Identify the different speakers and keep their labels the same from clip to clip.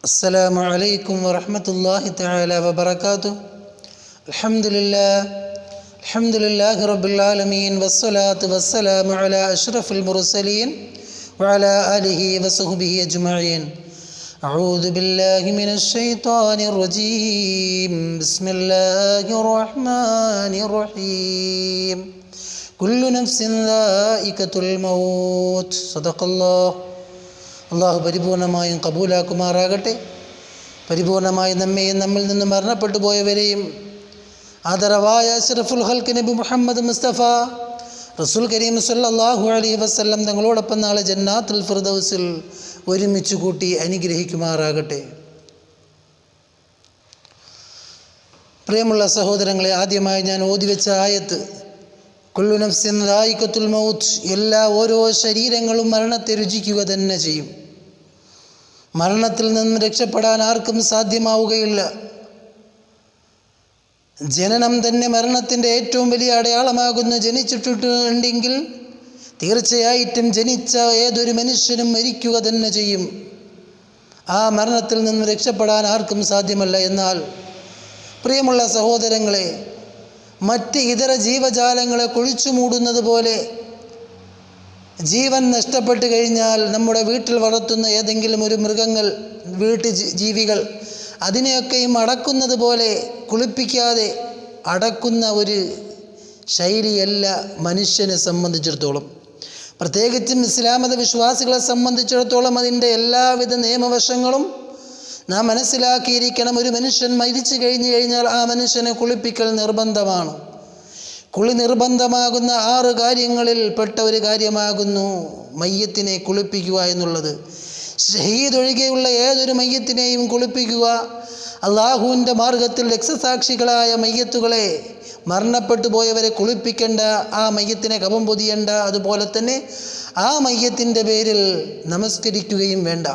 Speaker 1: അസ്സലാമു അലൈക്കും വറഹ്മത്തുള്ളാഹി തആല വബറകാതുഹു. അൽഹംദുലില്ലാഹി റബ്ബിൽ ആലമീൻ വസ്സലാത്തു വസ്സലാമു അലാ അഷ്റഫിൽ മുർസലീൻ വഅലാ ആലിഹി വസഹ്ബിഹി അജ്മഈൻ. അഊദു ബില്ലാഹി മിനശ് ശൈത്വാനിർ റജീം. ബിസ്മില്ലാഹിർ റഹ്മാനിർ റഹീം. കുല്ലു നഫ്സിൻ ദാഇഖത്തുൽ മൗത്ത്. സദഖല്ലാഹ്. അള്ളാഹു പരിപൂർണമായും കബൂലാക്കുമാറാകട്ടെ. പരിപൂർണമായി നമ്മെയും നമ്മിൽ നിന്ന് മരണപ്പെട്ടു പോയവരെയും ആദരവായ അഷ്റഫുൽ ഖൽഖ് നബി മുഹമ്മദ് മുസ്തഫ റസൂൽ കരീം സല്ലല്ലാഹു അലൈഹി വസല്ലം തങ്ങളോടൊപ്പം നാളെ ജന്നാത്തുൽ ഫിർദൗസിൽ ഒരുമിച്ച് കൂട്ടി അനുഗ്രഹിക്കുമാറാകട്ടെ. പ്രിയമുള്ള സഹോദരങ്ങളെ, ആദ്യമായി ഞാൻ ഓതിവെച്ച ആയത്ത് കുല്ലു നഫ്സിൻ ദായിഖത്തുൽ മൗത്ത്, ഓരോ ശരീരങ്ങളും മരണത്തെ രുചിക്കുക തന്നെ ചെയ്യും. മരണത്തിൽ നിന്ന് രക്ഷപ്പെടാൻ ആർക്കും സാധ്യമാവുകയില്ല. ജനനം തന്നെ മരണത്തിൻ്റെ ഏറ്റവും വലിയ അടയാളമാകുന്നു. ജനിച്ചിട്ടുണ്ടെങ്കിൽ തീർച്ചയായിട്ടും ജനിച്ച ഏതൊരു മനുഷ്യനും മരിക്കുക തന്നെ ചെയ്യും. ആ മരണത്തിൽ നിന്ന് രക്ഷപ്പെടാൻ ആർക്കും സാധ്യമല്ല. എന്നാൽ പ്രിയമുള്ള സഹോദരങ്ങളെ, മറ്റ് ഇതര ജീവജാലങ്ങളെ കുഴിച്ചു മൂടുന്നത് പോലെ ജീവൻ നഷ്ടപ്പെട്ടു കഴിഞ്ഞാൽ നമ്മുടെ വീട്ടിൽ വളർത്തുന്ന ഏതെങ്കിലും ഒരു മൃഗങ്ങൾ, ജീവികൾ, അതിനെയൊക്കെയും അടക്കുന്നത് പോലെ കുളിപ്പിക്കാതെ അടക്കുന്ന ഒരു ശൈലിയല്ല മനുഷ്യനെ സംബന്ധിച്ചിടത്തോളം. പ്രത്യേകിച്ചും ഇസ്ലാം മത വിശ്വാസികളെ സംബന്ധിച്ചിടത്തോളം അതിൻ്റെ എല്ലാവിധ നിയമവശങ്ങളും നാം മനസ്സിലാക്കിയിരിക്കണം. ഒരു മനുഷ്യൻ മരിച്ചു കഴിഞ്ഞാൽ ആ മനുഷ്യനെ കുളിപ്പിക്കൽ നിർബന്ധമാണ്. കുളി നിർബന്ധമാകുന്ന 6 കാര്യങ്ങളിൽ പെട്ട ഒരു കാര്യമാകുന്നു മയ്യത്തിനെ കുളിപ്പിക്കുക എന്നുള്ളത്. ഷഹീദ് ഒഴികെയുള്ള ഏതൊരു മയ്യത്തിനെയും കുളിപ്പിക്കുക. അള്ളാഹുവിൻ്റെ മാർഗത്തിൽ രക്തസാക്ഷികളായ മയ്യത്തുകളെ, മരണപ്പെട്ടു പോയവരെ കുളിപ്പിക്കേണ്ട, ആ മയ്യത്തിനെ കഫൻ പൊതിയേണ്ട, അതുപോലെ തന്നെ ആ മയ്യത്തിൻ്റെ പേരിൽ നമസ്കരിക്കുകയും വേണ്ട.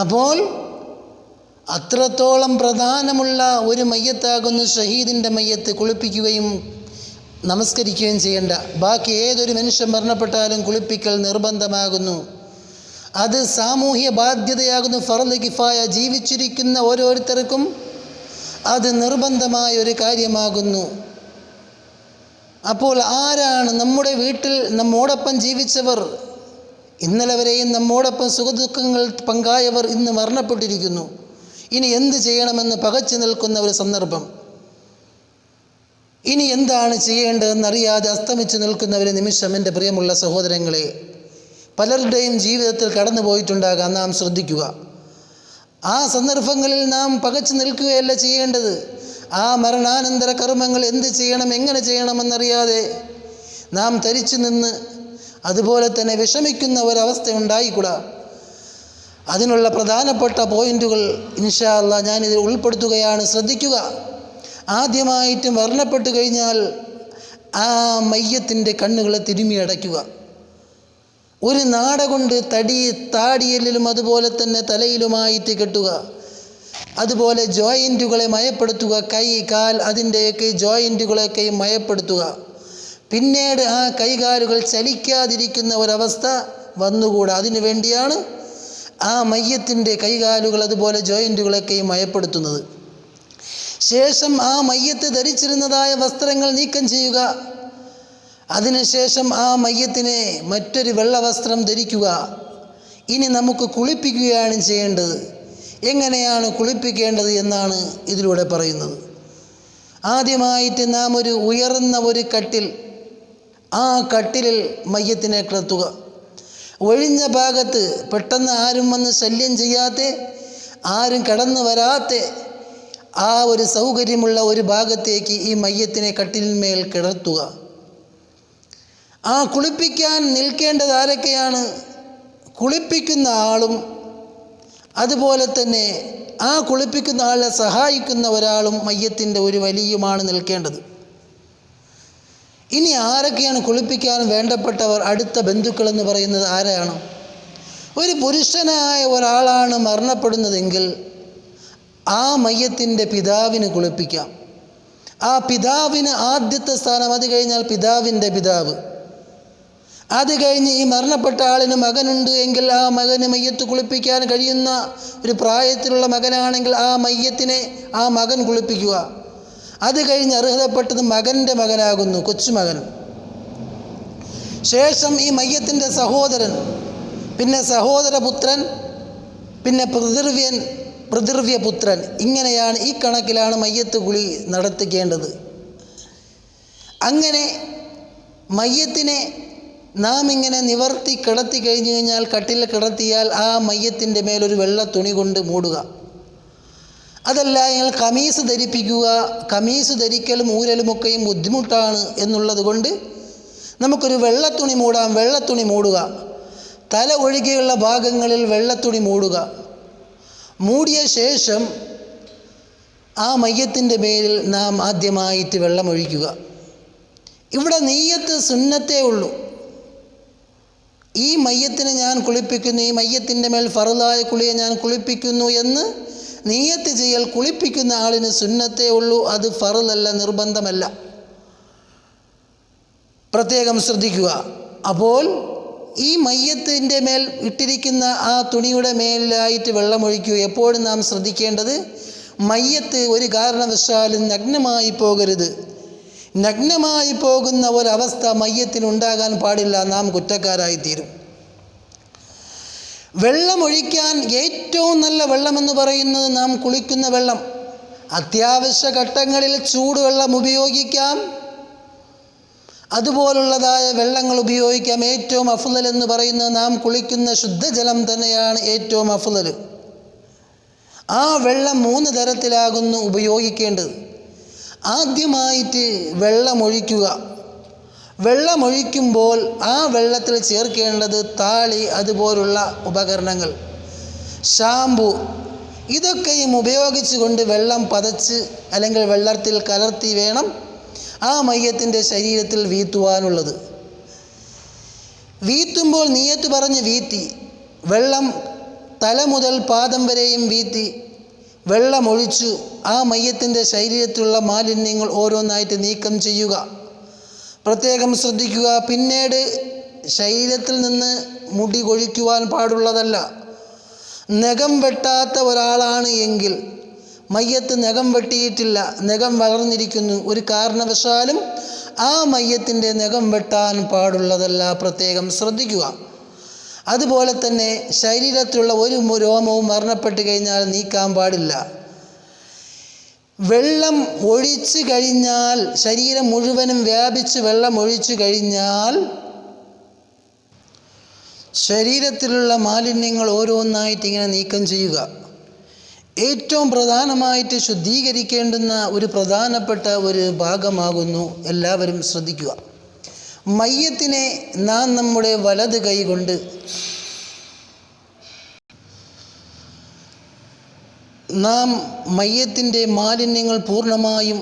Speaker 1: അപ്പോൾ അത്രത്തോളം പ്രധാനമുള്ള ഒരു മയ്യത്താകുന്നു ഷഹീദിൻ്റെ മയ്യത്ത്. കുളിപ്പിക്കുകയും നമസ്കരിക്കുകയും ചെയ്യേണ്ട. ബാക്കി ഏതൊരു മനുഷ്യൻ മരണപ്പെട്ടാലും കുളിപ്പിക്കൽ നിർബന്ധമാകുന്നു. അത് സാമൂഹ്യ ബാധ്യതയാകുന്നു, ഫർള് കിഫായ. ജീവിച്ചിരിക്കുന്ന ഓരോരുത്തർക്കും അത് നിർബന്ധമായ ഒരു കാര്യമാകുന്നു. അപ്പോൾ ആരാണ് നമ്മുടെ വീട്ടിൽ നമ്മോടൊപ്പം ജീവിച്ചവർ, ഇന്നലെ വരെയും നമ്മോടൊപ്പം സുഖദുഃഖങ്ങൾ പങ്കായവർ ഇന്ന് മരണപ്പെട്ടിരിക്കുന്നു? ഇനി എന്ത് ചെയ്യണമെന്ന് പകച്ചു നിൽക്കുന്ന ഒരു സന്ദർഭം. ഇനി എന്താണ് ചെയ്യേണ്ടതെന്നറിയാതെ അസ്തമിച്ചു നിൽക്കുന്ന ഒരു നിമിഷം. എൻ്റെ പ്രിയമുള്ള സഹോദരങ്ങളെ, പലരുടെയും ജീവിതത്തിൽ കടന്നു പോയിട്ടുണ്ടാകാം. നാം ശ്രദ്ധിക്കുക. ആ സന്ദർഭങ്ങളിൽ നാം പകച്ചു നിൽക്കുകയല്ല ചെയ്യേണ്ടത്. ആ മരണാനന്തര കർമ്മങ്ങൾ എന്ത് ചെയ്യണം, എങ്ങനെ ചെയ്യണമെന്നറിയാതെ നാം തരിച്ചു നിന്ന് അതുപോലെ തന്നെ വിഷമിക്കുന്ന ഒരവസ്ഥ ഉണ്ടായിക്കൂടാ. അതിനുള്ള പ്രധാനപ്പെട്ട പോയിന്റുകൾ ഇൻഷാ അല്ലാഹ് ഞാനിതിൽ ഉൾപ്പെടുത്തുകയാണ്. ശ്രദ്ധിക്കുക. ആദ്യമായിട്ട് മരണപ്പെട്ടു കഴിഞ്ഞാൽ ആ മയ്യത്തിൻ്റെ കണ്ണുകളെ തിരുമ്മി അടയ്ക്കുക. ഒരു നാട കൊണ്ട് താടിയെല്ലിലും അതുപോലെ തന്നെ തലയിലുമായിട്ട് കെട്ടുക. അതുപോലെ ജോയിൻറ്റുകളെ മയപ്പെടുത്തുക. കൈ, കാൽ, അതിൻ്റെയൊക്കെ ജോയിൻറ്റുകളെയൊക്കെ മയപ്പെടുത്തുക. പിന്നീട് ആ കൈകാലുകൾ ചലിക്കാതിരിക്കുന്ന ഒരവസ്ഥ വന്നുകൂടാ. അതിനു വേണ്ടിയാണ് ആ മയ്യത്തിൻ്റെ കൈകാലുകൾ അതുപോലെ ജോയിൻറ്റുകളൊക്കെ മയപ്പെടുത്തുന്നത്. ശേഷം ആ മയ്യത്ത് ധരിച്ചിരുന്നതായ വസ്ത്രങ്ങൾ നീക്കം ചെയ്യുക. അതിനുശേഷം ആ മയ്യത്തിനെ മറ്റൊരു വെള്ള വസ്ത്രം ധരിക്കുക. ഇനി നമുക്ക് കുളിപ്പിക്കുകയാണ് ചെയ്യേണ്ടത്. എങ്ങനെയാണ് കുളിപ്പിക്കേണ്ടത് എന്നാണ് ഇതിലൂടെ പറയുന്നത്. ആദ്യമായിട്ട് നാം ഒരു ഉയർന്ന ഒരു കട്ടിൽ, ആ കട്ടിലിൽ മയ്യത്തിനെ കിടത്തുക. ഒഴിഞ്ഞ ഭാഗത്ത്, പെട്ടെന്ന് ആരും വന്ന് ശല്യം ചെയ്യാത്ത, ആരും കടന്നു വരാത്ത ആ ഒരു സൗകര്യമുള്ള ഒരു ഭാഗത്തേക്ക് ഈ മയ്യത്തിനെ കട്ടിലിന്മേൽ കിടത്തുക. ആ കുളിപ്പിക്കാൻ നിൽക്കേണ്ടത് ആരൊക്കെയാണ്? കുളിപ്പിക്കുന്ന ആളും അതുപോലെ തന്നെ ആ കുളിപ്പിക്കുന്ന ആളെ സഹായിക്കുന്ന ഒരാളും മയ്യത്തിൻ്റെ ഒരു വലിയുമാണ് നിൽക്കേണ്ടത്. ഇനി ആരൊക്കെയാണ് കുളിപ്പിക്കാൻ വേണ്ടപ്പെട്ടവർ? അടുത്ത ബന്ധുക്കളെന്ന് പറയുന്നത് ആരാണ്? ഒരു പുരുഷനായ ഒരാളാണ് മരണപ്പെടുന്നതെങ്കിൽ ആ മയ്യത്തിൻ്റെ പിതാവിന് കുളിപ്പിക്കാം. ആ പിതാവിന് ആദ്യത്തെ സ്ഥാനം. അത് കഴിഞ്ഞാൽ പിതാവിൻ്റെ പിതാവ്, അത് കഴിഞ്ഞ് ഈ മരണപ്പെട്ട ആളിന് മകനുണ്ട് എങ്കിൽ ആ മകന് മയ്യത്ത് കുളിപ്പിക്കാൻ കഴിയുന്ന ഒരു പ്രായത്തിലുള്ള മകനാണെങ്കിൽ ആ മകൻ കുളിപ്പിക്കുക. അത് കഴിഞ്ഞ് അർഹതപ്പെട്ടത് മകൻ്റെ മകനാകുന്നു, കൊച്ചുമകൻ. ശേഷം ഈ മയ്യത്തിൻ്റെ സഹോദരൻ, പിന്നെ സഹോദരപുത്രൻ, പിന്നെ പിതൃവ്യപുത്രൻ. ഇങ്ങനെയാണ്, ഈ കണക്കിലാണ് മയ്യത്ത് കുളി നടത്തിക്കേണ്ടത്. അങ്ങനെ മയ്യത്തിനെ നാം ഇങ്ങനെ നിവർത്തി കിടത്തി കഴിഞ്ഞു കഴിഞ്ഞാൽ, കട്ടിൽ കിടത്തിയാൽ ആ മയ്യത്തിൻ്റെ മേലൊരു വെള്ള തുണി കൊണ്ട് മൂടുക. അതല്ല എങ്കിൽ കമീസ് ധരിപ്പിക്കുക. കമീസ് ധരിക്കലും ഊരലുമൊക്കെയും ബുദ്ധിമുട്ടാണ് എന്നുള്ളത് കൊണ്ട് നമുക്കൊരു വെള്ളത്തുണി മൂടാം. വെള്ളത്തുണി മൂടുക. തല ഒഴികെയുള്ള ഭാഗങ്ങളിൽ വെള്ളത്തുണി മൂടുക. മൂടിയ ശേഷം ആ മയ്യത്തിൻ്റെ മേലിൽ നാം ആദ്യമായിട്ട് വെള്ളമൊഴിക്കുക. ഇവിടെ നിയ്യത്ത് സുന്നത്തേ ഉള്ളൂ. ഈ മയ്യത്തിനെ ഞാൻ കുളിപ്പിക്കുന്നു, ഈ മയ്യത്തിൻ്റെ മേൽ ഫർളായ കുളിയെ ഞാൻ കുളിപ്പിക്കുന്നു എന്ന് നിയ്യത്ത് ചെയ്യൽ കുളിപ്പിക്കുന്ന ആളിന് സുന്നത്തേ ഉള്ളൂ. അത് ഫർളല്ല, നിർബന്ധമല്ല. പ്രത്യേകം ശ്രദ്ധിക്കുക. അപ്പോൾ ഈ മയ്യത്തിൻ്റെ മേൽ ഇട്ടിരിക്കുന്ന ആ തുണിയുടെ മേലായിട്ട് വെള്ളമൊഴിക്കുക. എപ്പോഴും നാം ശ്രദ്ധിക്കേണ്ടത്, മയ്യത്ത് ഒരു കാരണവശാലും നഗ്നമായി പോകരുത്. നഗ്നമായി പോകുന്ന ഒരവസ്ഥ മയ്യത്തിനുണ്ടാകാൻ പാടില്ല. നാം കുറ്റക്കാരായിത്തീരും. വെള്ളമൊഴിക്കാൻ ഏറ്റവും നല്ല വെള്ളമെന്ന് പറയുന്നത് നാം കുളിക്കുന്ന വെള്ളം. അത്യാവശ്യ ഘട്ടങ്ങളിൽ ചൂടുവെള്ളം ഉപയോഗിക്കാം, അതുപോലുള്ളതായ വെള്ളങ്ങൾ ഉപയോഗിക്കാം. ഏറ്റവും അഫ്ളൽ എന്ന് പറയുന്നത് നാം കുളിക്കുന്ന ശുദ്ധജലം തന്നെയാണ് ഏറ്റവും അഫ്ളൽ. ആ വെള്ളം 3 തരത്തിലാകുന്നു ഉപയോഗിക്കേണ്ടത്. ആദ്യമായിട്ട് വെള്ളമൊഴിക്കുക. വെള്ളമൊഴിക്കുമ്പോൾ ആ വെള്ളത്തിൽ ചേർക്കേണ്ടത് താളി, അതുപോലുള്ള ഉപകരണങ്ങൾ, ഷാമ്പു, ഇതൊക്കെയും ഉപയോഗിച്ചു കൊണ്ട് വെള്ളം പതച്ച് അല്ലെങ്കിൽ വെള്ളത്തിൽ കലർത്തി വേണം ആ മയ്യത്തിൻ്റെ ശരീരത്തിൽ വീത്തുവാനുള്ളത്. വീത്തുമ്പോൾ നിയ്യത്ത് പറഞ്ഞ് വീത്തി, വെള്ളം തല മുതൽ പാദം വരെയും വീത്തി വെള്ളമൊഴിച്ചു ആ മയ്യത്തിൻ്റെ ശരീരത്തിലുള്ള മാലിന്യങ്ങൾ ഓരോന്നായിട്ട് നീക്കം ചെയ്യുക. പ്രത്യേകം ശ്രദ്ധിക്കുക. പിന്നീട് ശരീരത്തിൽ നിന്ന് മുടി കൊഴിക്കുവാൻ പാടുള്ളതല്ല. നഖം വെട്ടാത്ത ഒരാളാണ് എങ്കിൽ, മയ്യത്ത് നഖം വെട്ടിയിട്ടില്ല, നഖം വളർന്നിരിക്കുന്നു, ഒരു കാരണവശാലും ആ മയ്യത്തിൻ്റെ നഖം വെട്ടാൻ പാടുള്ളതല്ല. പ്രത്യേകം ശ്രദ്ധിക്കുക. അതുപോലെ തന്നെ ശരീരത്തിലുള്ള ഒരു രോമവും മരണപ്പെട്ട് കഴിഞ്ഞാൽ നീക്കാൻ പാടില്ല. വെള്ളം ഒഴിച്ചു കഴിഞ്ഞാൽ, ശരീരം മുഴുവനും വ്യാപിച്ച് വെള്ളം ഒഴിച്ചു കഴിഞ്ഞാൽ ശരീരത്തിലുള്ള മാലിന്യങ്ങൾ ഓരോന്നായിട്ട് ഇങ്ങനെ നീക്കം ചെയ്യുക. ഏറ്റവും പ്രധാനമായിട്ട് ശുദ്ധീകരിക്കേണ്ടുന്ന ഒരു പ്രധാനപ്പെട്ട ഒരു ഭാഗമാകുന്നു, എല്ലാവരും ശ്രദ്ധിക്കുക. മയ്യത്തിനെ നാം നമ്മുടെ വലത് കൈ കൊണ്ട് നാം മയ്യത്തിൻ്റെ മാലിന്യങ്ങൾ പൂർണ്ണമായും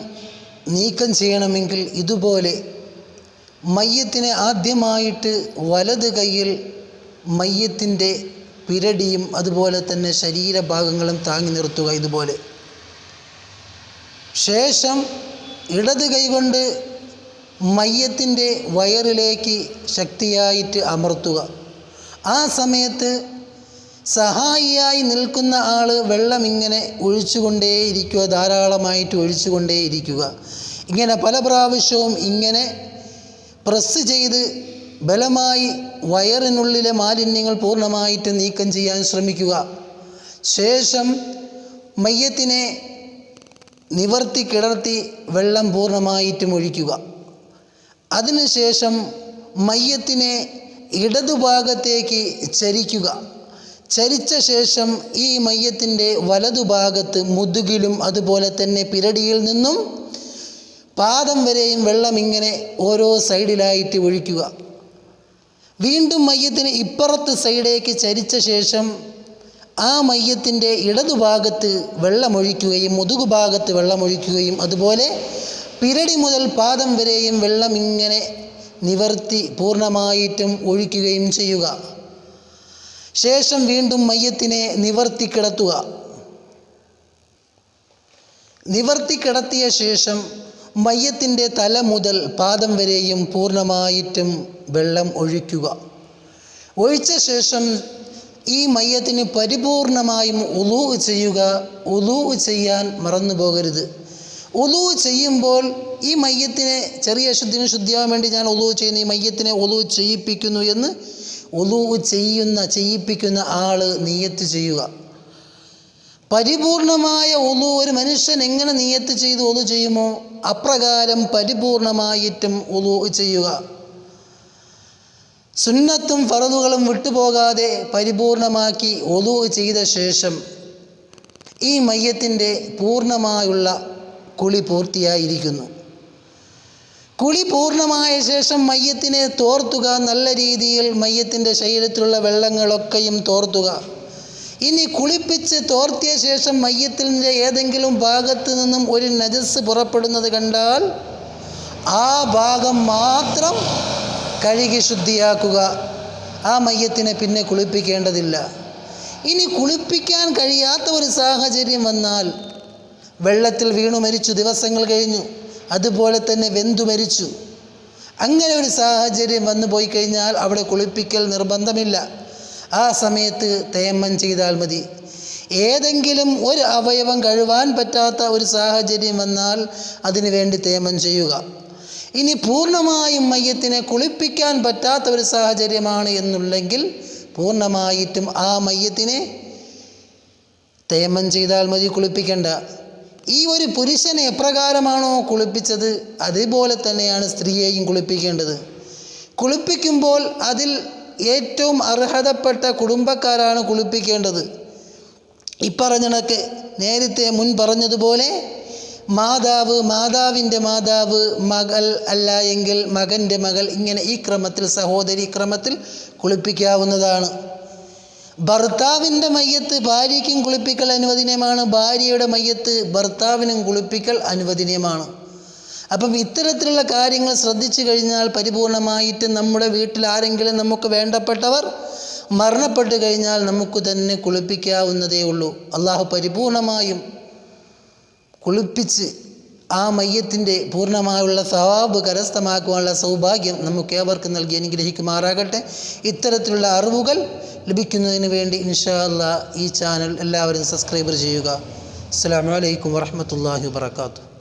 Speaker 1: നീക്കം ചെയ്യണമെങ്കിൽ ഇതുപോലെ മയ്യത്തിനെ ആദ്യമായിട്ട് വലത് കൈയിൽ മയ്യത്തിൻ്റെ പിരടിയും അതുപോലെ തന്നെ ശരീരഭാഗങ്ങളും താങ്ങി നിർത്തുക ഇതുപോലെ. ശേഷം ഇടത് കൈകൊണ്ട് മയ്യത്തിൻ്റെ വയറിലേക്ക് ശക്തിയായിട്ട് അമർത്തുക. ആ സമയത്ത് സഹായിയായി നിൽക്കുന്ന ആൾ വെള്ളം ഇങ്ങനെ ഒഴിച്ചുകൊണ്ടേയിരിക്കുക, ധാരാളമായിട്ട് ഒഴിച്ചുകൊണ്ടേയിരിക്കുക. ഇങ്ങനെ പല പ്രാവശ്യവും ഇങ്ങനെ പ്രസ് ചെയ്ത് ബലമായി വയറിനുള്ളിലെ മാലിന്യങ്ങൾ പൂർണ്ണമായിട്ട് നീക്കം ചെയ്യാൻ ശ്രമിക്കുക. ശേഷം മയ്യത്തിനെ നിവർത്തി കിടത്തി വെള്ളം പൂർണ്ണമായിട്ടും ഒഴിക്കുക. അതിനുശേഷം മയ്യത്തിനെ ഇടതുഭാഗത്തേക്ക് ചരിക്കുക. ചരിച്ച ശേഷം ഈ മയ്യത്തിൻ്റെ വലതുഭാഗത്ത് മുതുകിലും അതുപോലെ തന്നെ പിരടിയിൽ നിന്നും പാദം വരെയും വെള്ളം ഇങ്ങനെ ഓരോ സൈഡിലായിട്ട് ഒഴിക്കുക. വീണ്ടും മയ്യത്തിന് ഇപ്പുറത്ത് സൈഡേക്ക് ചരിച്ച ശേഷം ആ മയ്യത്തിൻ്റെ ഇടതുഭാഗത്ത് വെള്ളമൊഴിക്കുകയും മുതുകുഭാഗത്ത് വെള്ളമൊഴിക്കുകയും അതുപോലെ പിരടി മുതൽ പാദം വരെയും വെള്ളം ഇങ്ങനെ നിവർത്തി പൂർണ്ണമായിട്ടും ഒഴിക്കുകയും ചെയ്യുക. ശേഷം വീണ്ടും മയ്യത്തിനെ നിവർത്തി കിടത്തുക. നിവർത്തി കിടത്തിയ ശേഷം മയ്യത്തിൻ്റെ തല മുതൽ പാദം വരെയും പൂർണ്ണമായിട്ടും വെള്ളം ഒഴിക്കുക. ഒഴിച്ച ശേഷം ഈ മയ്യത്തിന് പരിപൂർണമായും ഉളൂ ചെയ്യുക. ഉളൂ ചെയ്യാൻ മറന്നു പോകരുത്. ഉളൂ ചെയ്യുമ്പോൾ ഈ മയ്യത്തിനെ ചെറിയ ശുദ്ധിയാവാൻ വേണ്ടി ഞാൻ ഉളൂ ചെയ്യുന്നു, ഈ മയ്യത്തിനെ ഉളൂ ചെയ്യിപ്പിക്കുന്നു എന്ന് ഉളൂ ചെയ്യിപ്പിക്കുന്ന ആൾ നിയ്യത്ത് ചെയ്യുക. പരിപൂർണമായ ഉളൂ ഒരു മനുഷ്യൻ എങ്ങനെ നിയ്യത്ത് ചെയ്ത് ഉളൂ ചെയ്യുമോ അപ്രകാരം പരിപൂർണമായിട്ടും ഉളൂ ചെയ്യുക. സുന്നത്തും ഫറദുകളും വിട്ടുപോകാതെ പരിപൂർണമാക്കി ഉളൂ ചെയ്ത ശേഷം ഈ മയ്യത്തിൻ്റെ പൂർണ്ണമായുള്ള കുളി പൂർത്തിയായിരിക്കുന്നു. കുളി പൂർണ്ണമായ ശേഷം മയ്യത്തിനെ തോർത്തുക. നല്ല രീതിയിൽ മയ്യത്തിൻ്റെ ശരീരത്തിലുള്ള വെള്ളങ്ങളൊക്കെയും തോർത്തുക. ഇനി കുളിപ്പിച്ച് തോർത്തിയ ശേഷം മയ്യത്തിൻ്റെ ഏതെങ്കിലും ഭാഗത്ത് നിന്നും ഒരു നജസ് പുറപ്പെടുന്നത് കണ്ടാൽ ആ ഭാഗം മാത്രം കഴുകി ശുദ്ധിയാക്കുക. ആ മയ്യത്തിനെ പിന്നെ കുളിപ്പിക്കേണ്ടതില്ല. ഇനി കുളിപ്പിക്കാൻ കഴിയാത്ത ഒരു സാഹചര്യം വന്നാൽ, വെള്ളത്തിൽ വീണു മരിച്ചു, ദിവസങ്ങൾ കഴിഞ്ഞു, അതുപോലെ തന്നെ വെന്തു മരിച്ചു, അങ്ങനെ ഒരു സാഹചര്യം വന്നു പോയി കഴിഞ്ഞാൽ അവിടെ കുളിപ്പിക്കൽ നിർബന്ധമില്ല. ആ സമയത്ത് തയമ്മം ചെയ്താൽ മതി. ഏതെങ്കിലും ഒരു അവയവം കഴുകാൻ പറ്റാത്ത ഒരു സാഹചര്യം വന്നാൽ അതിനു വേണ്ടി തയമ്മം ചെയ്യുക. ഇനി പൂർണ്ണമായും മയ്യത്തിനെ കുളിപ്പിക്കാൻ പറ്റാത്ത ഒരു സാഹചര്യമാണ് എന്നുണ്ടെങ്കിൽ പൂർണ്ണമായിട്ടും ആ മയ്യത്തിനെ തയമ്മം ചെയ്താൽ മതി, കുളിപ്പിക്കേണ്ട. ഈ ഒരു പുരുഷനെ എപ്രകാരമാണോ കുളിപ്പിച്ചത് അതുപോലെ തന്നെയാണ് സ്ത്രീയെയും കുളിപ്പിക്കേണ്ടത്. കുളിപ്പിക്കുമ്പോൾ അതിൽ ഏറ്റവും അർഹതപ്പെട്ട കുടുംബക്കാരാണ് കുളിപ്പിക്കേണ്ടത്. ഇപ്പറഞ്ഞണക്ക് നേരത്തെ മുൻ പറഞ്ഞതുപോലെ മാതാവിൻ്റെ മാതാവ്, മകൾ അല്ല എങ്കിൽ മകൻ്റെ മകൾ, ഇങ്ങനെ ഈ ക്രമത്തിൽ സഹോദരി ക്രമത്തിൽ കുളിപ്പിക്കാവുന്നതാണ്. ഭർത്താവിൻ്റെ മയ്യത്ത് ഭാര്യയ്ക്കും കുളിപ്പിക്കൽ അനുവദനീയമാണ്, ഭാര്യയുടെ മയ്യത്ത് ഭർത്താവിനും കുളിപ്പിക്കൽ അനുവദനീയമാണ്. അപ്പം ഇത്തരത്തിലുള്ള കാര്യങ്ങൾ ശ്രദ്ധിച്ചു കഴിഞ്ഞാൽ പരിപൂർണമായിട്ട് നമ്മുടെ വീട്ടിൽ ആരെങ്കിലും നമുക്ക് വേണ്ടപ്പെട്ടവർ മരണപ്പെട്ടു കഴിഞ്ഞാൽ നമുക്ക് തന്നെ കുളിപ്പിക്കാവുന്നതേ ഉള്ളൂ. അള്ളാഹു പരിപൂർണമായും കുളിപ്പിച്ച് ആ മയ്യത്തിൻ്റെ പൂർണ്ണമായുള്ള സവാബ് കരസ്ഥമാക്കുവാനുള്ള സൗഭാഗ്യം നമുക്ക് ഏവർക്കും നൽകി അനുഗ്രഹിക്കുമാറാകട്ടെ. ഇത്തരത്തിലുള്ള അറിവുകൾ ലഭിക്കുന്നതിന് വേണ്ടി ഇൻഷാ അല്ലാഹ് ഈ ചാനൽ എല്ലാവരും സബ്സ്ക്രൈബ് ചെയ്യുക. അസ്സലാമു അലൈക്കും വറഹ്മത്തുള്ളാഹി വബറകാതുഹു.